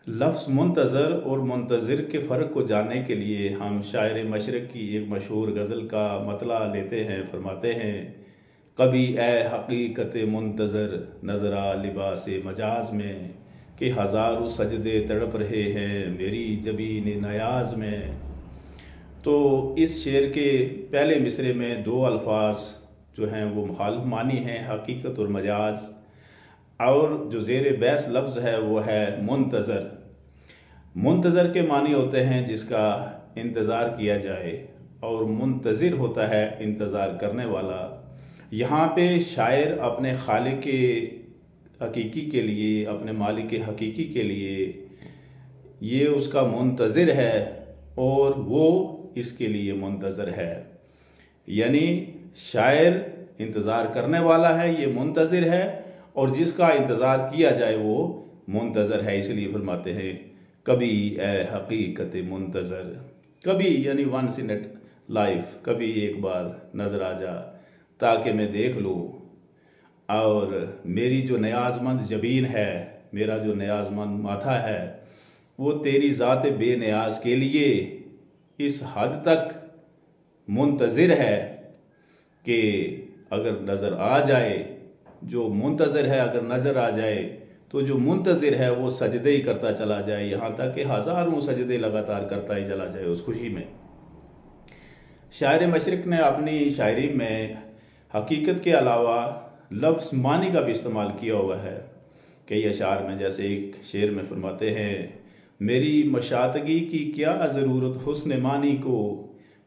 लफ्ज़ मुंतज़र और मुंतज़िर के फ़र्क को जानने के लिए हम शायर मशरक़ की एक मशहूर गज़ल का मतला लेते हैं। फरमाते हैं, कभी ए हकीकत मुंतज़र नज़रा लिबास मजाज में कि हज़ारों सजदे तड़प रहे हैं मेरी जबीन नयाज में। तो इस शेर के पहले मिसरे में दो अल्फाज जो हैं वो मुखालिफ मानी हैं, हकीकत और मजाज। और जो ज़ेर बहस लफ्ज़ है वो है मुंतज़र। मुंतज़र के मानी होते हैं जिसका इंतज़ार किया जाए, और मुंतज़िर होता है इंतज़ार करने वाला। यहाँ पे शायर अपने खालिक के हकीकी के लिए, अपने मालिक के हकीकी के लिए ये उसका मुंतज़िर है और वो इसके लिए मुंतज़र है। यानी शायर इंतज़ार करने वाला है, ये मुंतज़िर है, और जिसका इंतज़ार किया जाए वो मुंतज़र है। इसलिए फरमाते हैं, कभी ए हकीकत मुंतज़र, कभी यानी वंस इन लाइफ, कभी एक बार नज़र आ जा ताकि मैं देख लूँ। और मेरी जो न्याज़मंद जबीन है, मेरा जो न्याज़मंद माथा है, वो तेरी ज़ात बेनियाज के लिए इस हद तक मुंतज़िर है कि अगर नज़र आ जाए, जो मुंतज़िर है अगर नज़र आ जाए तो जो मुंतज़िर है वो सजदे ही करता चला जाए, यहाँ तक कि हज़ारों सजदे लगातार करता ही चला जाए उस खुशी में। शायर मशरक़ ने अपनी शायरी में हकीकत के अलावा लफ्ज़ मानी का भी इस्तेमाल किया हुआ है कई अशार में। जैसे एक शेर में फरमाते हैं, मेरी मशातगी की क्या ज़रूरत हुस्न मानी को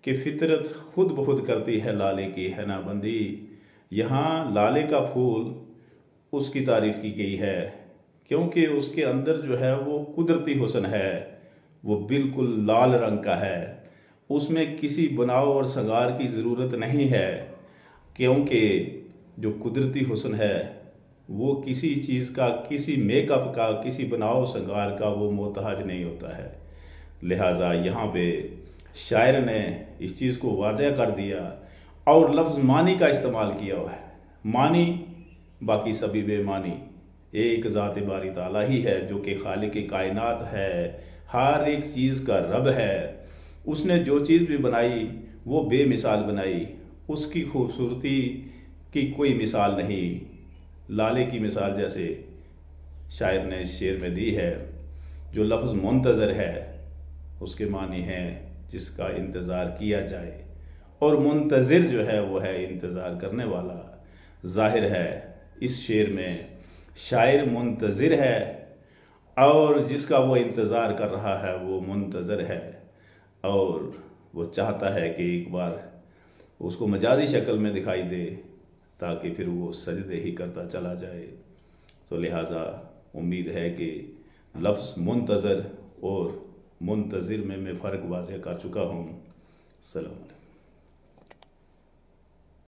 कि फ़ितरत खुद ब खुद करती है लाले की है ना बंदी। यहाँ लाले का फूल उसकी तारीफ़ की गई है क्योंकि उसके अंदर जो है वो कुदरती हुस्न है, वो बिल्कुल लाल रंग का है, उसमें किसी बनाव और संगार की ज़रूरत नहीं है, क्योंकि जो कुदरती हुस्न है वो किसी चीज़ का, किसी मेकअप का, किसी बनाव संगार का वो मोहताज नहीं होता है। लिहाजा यहाँ पे शायर ने इस चीज़ को वाज़ह कर दिया और लफ्ज़ मानी का इस्तेमाल किया हुआ है। मानी बाकी सभी बेमानी, एक ज़ात बारी ताला ही है जो कि खालिक कायनात है, हर एक चीज़ का रब है। उसने जो चीज़ भी बनाई वो बेमिसाल बनाई, उसकी खूबसूरती की कोई मिसाल नहीं। लाले की मिसाल जैसे शायर ने इस शेर में दी है। जो लफ्ज़ मुंतज़र है उसके मानी हैं जिसका इंतज़ार किया जाए, और मुंतज़िर जो है वो है इंतज़ार करने वाला। ज़ाहिर है इस शेर में शायर मुंतज़िर है और जिसका वो इंतज़ार कर रहा है वो मुंतज़र है, और वो चाहता है कि एक बार उसको मजाजी शक्ल में दिखाई दे ताकि फिर वो सजदे ही करता चला जाए। तो लिहाजा उम्मीद है कि लफ्ज़ मुंतज़र और मुंतज़िर में मैं फ़र्क वाज़ह कर चुका हूँ। सलाम।